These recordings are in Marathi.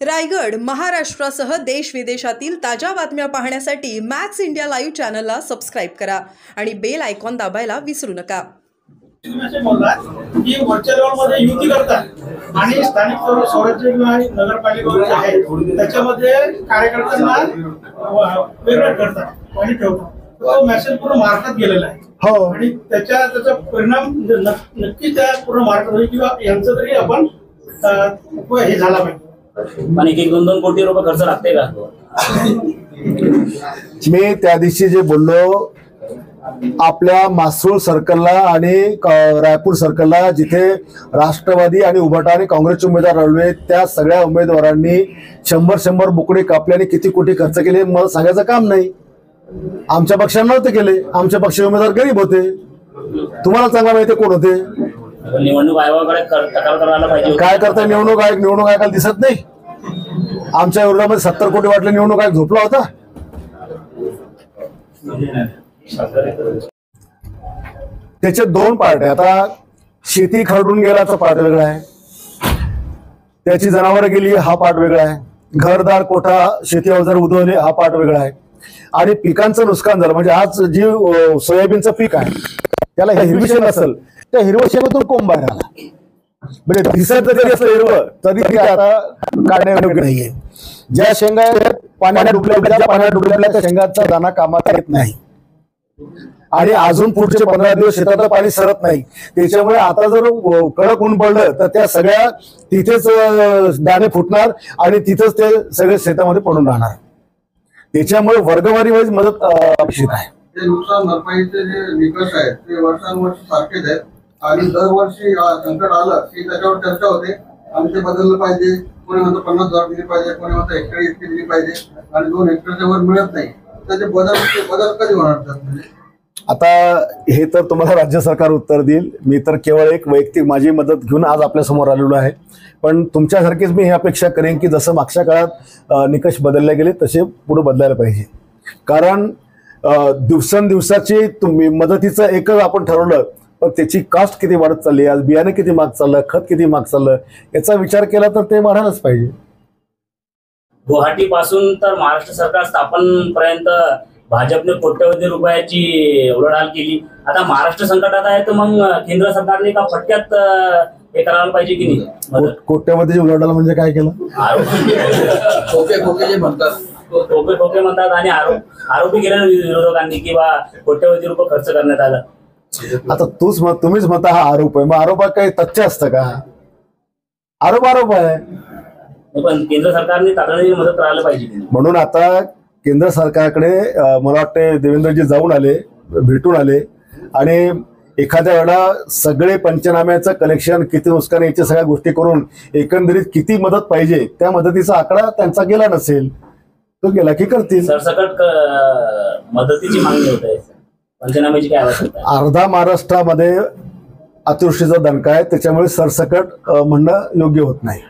रायगड, महाराष्ट्रासह देश विदेशातील ताज्या बातम्या पाहण्यासाठी मॅक्स इंडिया लाईव्ह चॅनलला सबस्क्राइब करा आणि बेल आयकॉन दाबायला विसरू नका। तुम्ही बोललात की वरच्या लेवलमध्ये युती करतात आणि स्थानिक स्वराज्य आणि नगरपालिका आहे त्याच्यामध्ये कार्यकर्त्यांना वेगळं करतात आणि ठेवतात। तो मेसेज पूर्ण महाराष्ट्रात गेलेला आहे। हो, आणि त्याचा परिणाम नक्की त्या पूर्ण महाराष्ट्रात होईल किंवा यांचं तरी आपण हे झाला पाहिजे। पण 1-2 कोटी रुपये खर्च लागते का? मी त्या दिवशी जे बोललो, आपल्या मासरूळ सर्कलला आणि रायपूर सर्कलला जिथे राष्ट्रवादी आणि उभाटा आणि काँग्रेसचे उमेदवार लढले, त्या सगळ्या उमेदवारांनी 100 बुकडे कापले आणि किती कोटी खर्च केले मला सांगायचं काम नाही। आमच्या पक्षाने नव्हते केले, आमच्या पक्षाचे उमेदवार गरीब होते। तुम्हाला चांगला माहिती कोण होते? निवडणूक आयोगाकडे तक्रार करायला पाहिजे। काय करता निवडणूक आयोगाला दिसत नाही? आमच्या विरोधामध्ये 70 कोटी वाटले, निवडणूक आयोग झोपला होता? त्याचे 2 पार्ट आहे। आता शेती खरडून गेल्याचा पार्ट वेगळा आहे, त्याची जनावरं गेली हा पार्ट वेगळा आहे, घरदार कोठा शेती अवजार उधळले हा पार्ट वेगळा आहे, आणि पिकांचं नुकसान झालं म्हणजे आज जी सोयाबीनचं पीक आहे त्याला हिरवी शेंग असेल, त्या हिरवं शेंगातून कोंब बाहेर आला, म्हणजे दिसत जरी असलं हिरवं तरी ते आता काढण्यायोग्य नाहीये। ज्या शेंगा पाण्यात डुबल्या त्या शेंगाचा दाना कामात येत नाही आणि अजून पुढचे 15 दिवस शेतात पाणी सरत नाही। त्याच्यामुळे आता जर कडक ऊन पडलं तर त्या सगळ्या तिथेच दाणे फुटणार आणि तिथेच ते सगळे शेतामध्ये पडून राहणार। त्याच्यामुळे वर्गवारी वाईज मदत अपेक्षित आहे। नुकसान भरपाईचे जे निकष आहेत ते वर्षानुवर्ष सारखेच आहेत आणि दरवर्षी संकट आलं की त्याच्यावर चर्चा होते आणि ते बदललं पाहिजे। कोणी म्हणतो 50,000 दिली पाहिजे, कोणी म्हणतो हेक्टरी इतकी दिली पाहिजे आणि 2 हेक्टरच्या वर मिळत नाही। त्याचे बदल कधी होणार? आता हे तर तुम्हाला राज्य सरकार उत्तर देईल। मी तर केवळ एक वैयक्तिक माझी मदत घेऊन आज आपल्या समोर आलेलो आहे, पण तुमच्यासारखीच मी ही अपेक्षा करेन की जसं मागच्या काळात निकष बदलले गेले तसे पुढे बदलायला पाहिजे। कारण दिवसांदिवसाची तुम्ही मदतीचं एकच आपण ठरवलं, पण त्याची कास्ट किती वाढत चालली, आज बियाणे किती महाग चाललं, खत किती महाग चाललं, याचा विचार केला तर ते वाढायलाच पाहिजे। गुवाहाटी पासून तर महाराष्ट्र सरकार स्थापन पर्यंत भाजपने कोट्यवधी रुपयाची उलाढाल केली। आता महाराष्ट्र संकटात आहे तर मग केंद्र सरकारने का फटक्यात हे करायला पाहिजे की नाही? कोट्यवधीची उलाढाल म्हणजे काय केलं? खोके म्हणतात आणि आरोपी केले विरोधकांनी की बा कोट्यवधी रुपये खर्च करण्यात आला। आता तुम्हीच म्हणता हा आरोप आहे, मग आरोपात काही तथ्य असतं का? आरोप आहे, पण केंद्र सरकारने तातडीने मदत करायला पाहिजे। म्हणून आता केंद्र सरकारकडे मला वाटते देवेंद्रजी जाऊन आले, भेटून आले आणि एखाद्या वेळेला सगळे पंचनाम्याचं कलेक्शन किती नुकसान याच्या सगळ्या गोष्टी करून एकंदरीत किती मदत पाहिजे त्या मदतीचा आकडा त्यांचा गेला नसेल, तो गेला की करतील। सरसकट मदतीची मागणी होत आहे, पंचनाम्याची काय आवश्यकता? अर्धा महाराष्ट्रामध्ये अतिवृष्टीचा दणका आहे, त्याच्यामुळे सरसकट म्हणणं योग्य होत नाही।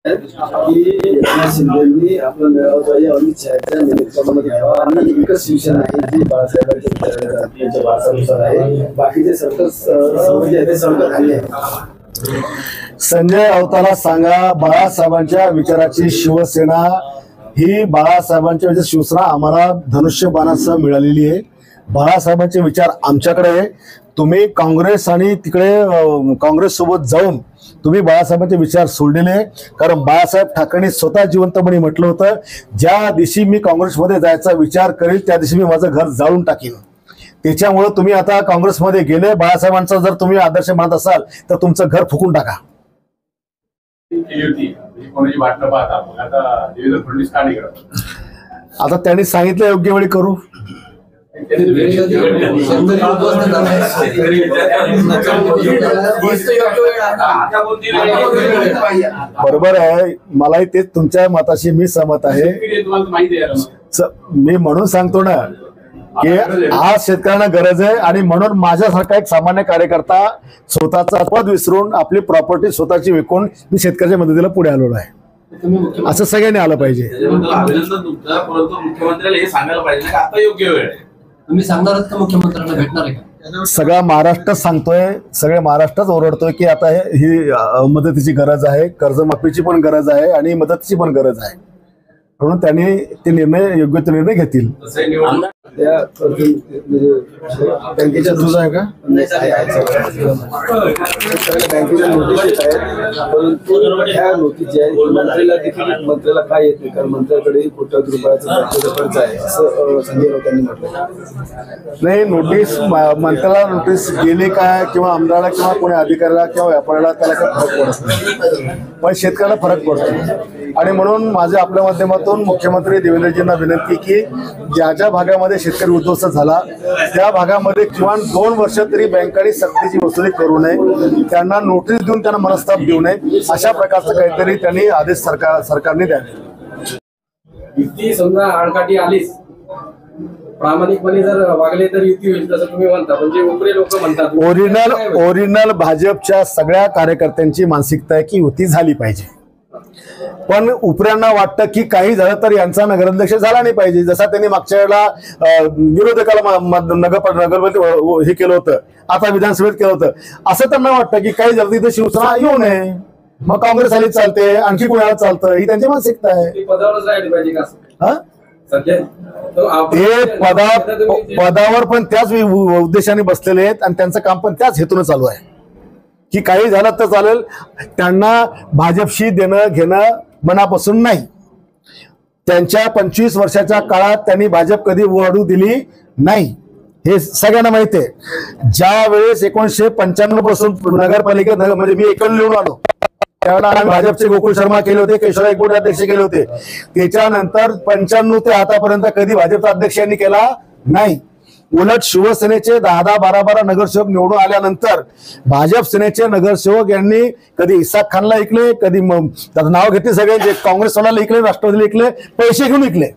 शिंदेनी आपला मेळावा अमित शहाच्या नेतृत्वामध्ये घ्यावा आणि एकच शिवसेना आहे जी बाळासाहेबांच्या वारसानुसार आहे, बाकीचे सर्व संकट आले आहे। संजय राऊताला सांगा, बाळासाहेबांच्या विचाराची शिवसेना ही बाळासाहेबांच्या शिवसेना आम्हाला धनुष्यबाणासह मिळालेली आहे। बाळासाहेबांचे विचार आमच्याकडे आहे। तुम्ही काँग्रेस आणि तिकडे काँग्रेस सोबत जाऊन तुम्ही बाळासाहेबांचे विचार सोडलेले, कारण बाळासाहेब ठाकरेंनी स्वतः जिवंतपणे म्हटलं होतं, ज्या दिवशी मी काँग्रेसमध्ये जायचा विचार करेल त्या दिवशी मी माझं घर जाळून टाकीन। त्याच्यामुळे तुम्ही आता काँग्रेसमध्ये गेले, बाळासाहेबांचा जर तुम्ही आदर्श मानत असाल तर तुमचं घर फुकून टाका। आता त्यांनी सांगितलं योग्य वेळी करू। बरोबर आहे, मलाही तेच तुमच्या मताशी मी सहमत आहे। मी म्हणून सांगतो ना की आज शेतकऱ्यांना गरज आहे आणि म्हणून माझ्यासारखा एक सामान्य कार्यकर्ता स्वतःचा पद विसरून आपली प्रॉपर्टी स्वतःची विकून मी शेतकऱ्याच्या मदतीला पुढे आलेलो आहे। असं सगळ्यांनी आलं पाहिजे। अभिनंदन तुमचं, परंतु मुख्यमंत्र्याला हे सांगायला पाहिजे की आता योग्य वेळ आहे। तुम्ही सांगणार आहात का मुख्यमंत्र्यांना भेटणार आहे का? याच्यावर सगळा महाराष्ट्र सांगतोय, सगळे महाराष्ट्रच ओरडतोय की आता ही मदतीची गरज आहे, कर्जमाफीची पण गरज आहे आणि मदतीची पण गरज आहे. म्हणून त्यांनी ते निर्णय, योग्य ते निर्णय घेतील. त्या बँकेच्या तुझं आहे का? सगळ्या बँकेच्या नोटीस येत आहेत, परंतु ह्या नोटीस ज्या आहेत मंत्र्याला देखील मंत्र्याला काय येत नाही, कारण मंत्र्याकडे कोट्यावधी रुपयाचा खर्च आहे असं संजय राऊत यांनी म्हटलं. नाही, नोटीस मंत्र्याला नोटीस गेली काय किंवा आमदाराला किंवा कोणी अधिकाऱ्याला किंवा व्यापाऱ्याला त्याला काही फरक पडत नाही, पण शेतकऱ्याला फरक पडतो. आणि म्हणून माझ्या आपल्या माध्यमातून मुख्यमंत्री देवेंद्रजींना विनंती की ज्या ज्या भागामध्ये शेतकरी उद्ध्वस्त झाला त्या भागामध्ये किमान 2 वर्ष तरी बँकांनी सक्तीची वसुली करू नये, त्यांना नोटीस देऊन त्यांना मनस्ताप देऊ नये, अशा प्रकारचं काहीतरी त्यांनी आदेश सरकारने द्यावे. युती समजा आडकाठी आलीच, प्रामाणिकपणे जर वागले तर युती होईल असं तुम्ही म्हणता, म्हणजे उपरे लोक म्हणतात. ओरिजिनल भाजपच्या सगळ्या कार्यकर्त्यांची मानसिकता आहे की युती झाली पाहिजे, पण उपऱ्यांना वाटतं की काही झालं तर यांचा नगराध्यक्ष झाला नाही पाहिजे. जसा त्यांनी मागच्या वेळेला विरोधकाला नगरपती हे केलं होतं, आता विधानसभेत केलं होतं, असं त्यांना वाटतं की काही झालं तिथे शिवसेना येऊ नये, मग काँग्रेस आली चालते, आणखी कोणाला चालतं, ही त्यांची मानसिकता आहे. पदावरच राहिली पाहिजे का हा, ते पदावर पण त्याच उद्देशाने बसलेले आहेत आणि त्यांचं काम पण त्याच हेतून चालू आहे की काही झालं तर चालेल, त्यांना भाजपशी देणं घेणं मनापासून नाही. त्यांच्या 25 वर्षाच्या काळात त्यांनी भाजप कधी वाढू दिली नाही, हे सगळ्यांना माहिती आहे. ज्या वेळेस 1995 पासून नगरपालिकेत म्हणजे मी एकल निवडून आलो त्यावेळेला आम्ही भाजपचे गोकुळ शर्मा केले होते, केशवराव एकबोटे अध्यक्ष केले होते. त्याच्यानंतर 95 ते आतापर्यंत कधी भाजपचा अध्यक्ष यांनी केला नाही. उलट शिवसेनेचे 10-10, 12-12 नगरसेवक निवडून आल्यानंतर भाजप सेनेचे नगरसेवक यांनी कधी इसाक खानला ऐकले, कधी नाव घेतले सगळे, काँग्रेसवाल्याला ऐकले, राष्ट्रवादीला ऐकले, पैसे घेऊन ऐकले,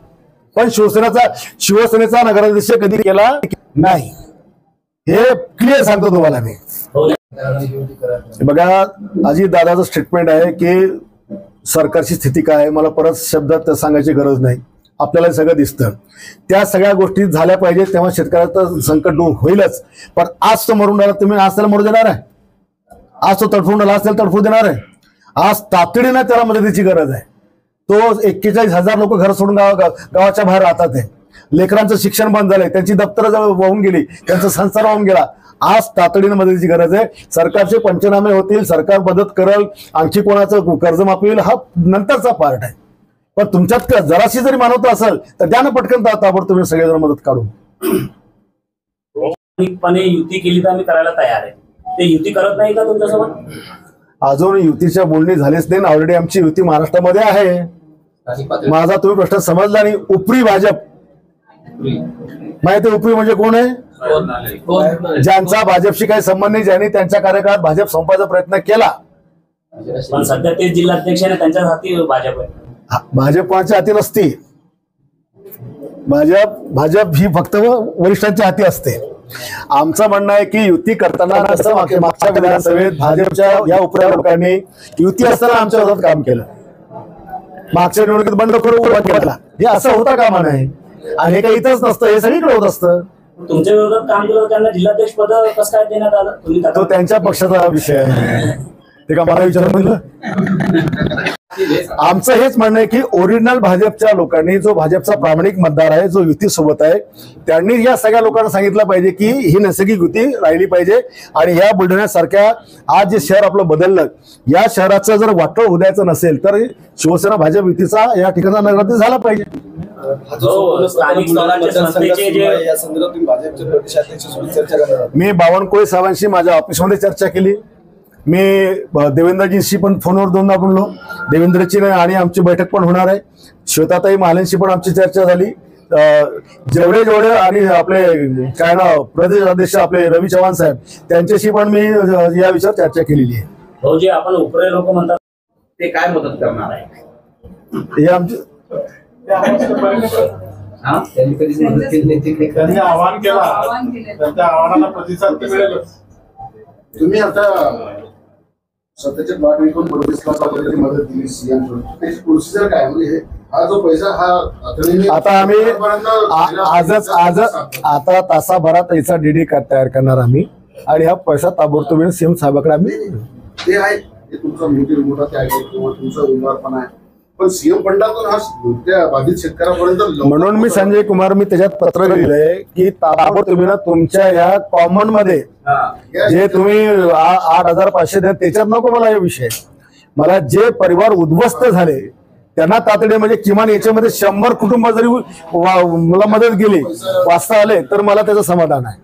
पण शिवसेनेचा नगराध्यक्ष कधी केला नाही. हे क्लिअर सांगतो तुम्हाला मी. बघा, अजित दादाचं स्टेटमेंट आहे की सरकारची स्थिती काय आहे, मला परत शब्दात सांगायची गरज नाही, आपल्याला सगळं दिसतं. त्या सगळ्या गोष्टी झाल्या पाहिजेत, तेव्हा शेतकऱ्याचं संकट दूर होईलच. पण आज तो मरून राहिला, तुम्ही आज त्याला मरू देणार आहे? आज तो तडफून राहिला असेल तडफू देणार आहे? आज तातडीनं त्याला मदतीची गरज आहे. तो 41,000 लोक घर सोडून गावाच्या बाहेर राहतात आहे. लेकरांचं शिक्षण बंद झालंय, त्यांची दप्तर वाहून गेली, त्यांचा संसार वाहून गेला. आज तातडीनं मदतीची गरज आहे. सरकारचे पंचनामे होतील, सरकार मदत करेल, आणखी कोणाचं कर्जमाफी होईल, हा नंतरचा पार्ट आहे. पण तुमच्यात जराशी जरी मानवता असेल तर त्यानं पटकन ताबडतोब तुम्ही सगळेजण मदत काढून युती केली तर आम्ही करायला तयार आहे. ते युती करत नाही का तुमच्यासोबत? अजून युतीच्या बोलणी झालीच नाही. ऑलरेडी आमची युती महाराष्ट्रामध्ये आहे. माझा तुम्ही प्रश्न समजला नाही. उपरी भाजप माहिती, उपरी म्हणजे कोण आहे? ज्यांचा भाजपशी काही संबंध नाही, ज्यांनी त्यांच्या कार्यकाळात भाजप संपायचा प्रयत्न केला. पण सध्या ते जिल्हाध्यक्ष आहे, त्यांच्या हाती भाजप आहे. भाजप कोणाच्या हाती नसती. भाजप ही फक्त वरिष्ठांच्या हाती असते. आमचं म्हणणं आहे की युती करताना मागच्या विधानसभेत भाजपच्या या उपऱ्या लोकांनी युती असताना आमच्या विरोधात काम केलं. मागच्या निवडणुकीत बंडखोर उभा केला. हे असं होता कामा नाही. आणि हे काही इथंच नसतं, हे सगळीकडे होत असतं. तुमच्या विरोधात काम केलं, त्यांना जिल्हाध्यक्ष पद कसं काय देण्यात आलं? तो त्यांच्या पक्षाचा विषय आहे, ते का मला विचारून म्हणलं. आमचं हेच म्हणणं आहे की ओरिजिनल भाजपच्या लोकांनी, जो भाजपचा प्रामाणिक मतदार आहे, जो युती सोबत आहे, त्यांनी या सगळ्या लोकांना सांगितलं पाहिजे की ही नैसर्गिक युती राहिली पाहिजे. आणि ह्या बुलढाण्यासारख्या आज जे शहर आपलं बदललं, या शहराचं जर वाटोळ होऊ द्यायचं नसेल तर शिवसेना भाजप युतीचा या ठिकाणचा नगराध्यक्ष झाला पाहिजे. मी बावनकुळे साहेबांशी माझ्या ऑफिसमध्ये चर्चा केली. मी देवेंद्रजींशी पण फोनवर दोनदा बोललो. देवेंद्रची आणि आमची बैठक पण होणार आहे. श्वेताताई महालेंशी पण आमची चर्चा झाली. जेवढे आणि आपले काय ना प्रदेश अध्यक्ष आपले रवी चव्हाण साहेब, त्यांच्याशी पण मी या विषयावर चर्चा केलेली आहे. भाऊजी, आपण उपरे लोक म्हणतात ते काय मदत करणार आहे? हे आमचे त्यांनी कधीच मदत केली नाही. त्यांनी आवाहन केला, त्यांच्या आव्हानाला प्रतिसाद मिळेल. तुम्ही आता स्वतःचे प्लॉट विकून 32 लाखापर्यंत मदत दिली सीएम कडून, त्याची प्रोसिजर काय म्हणजे हा जो पैसा हा आता आम्ही आता तासाभरात याचा डीडी तयार करणार आम्ही आणि हा पैसा ताबडतोब सीएम साहेबांकडे आम्ही ते आहे, ते तुमचा मोठा त्याग आहे किंवा तुमचा उमेदवारपणा आहे, पण सीएम फंडातून हा त्या बाधित शेतकऱ्यापर्यंत म्हणून मी संजय कुमार मी त्याच्यात पत्र लिहिलंय की ताबडतोब तुमच्या ह्या कॉमन मध्ये जे तुम्ही 8,500 द्या त्याच्यात नको मला हे विषय, मला जे परिवार उद्ध्वस्त झाले त्यांना तातडीने म्हणजे किमान याच्यामध्ये 100 कुटुंब जरी मला मदत केली वाचता आले तर मला त्याचं समाधान आहे.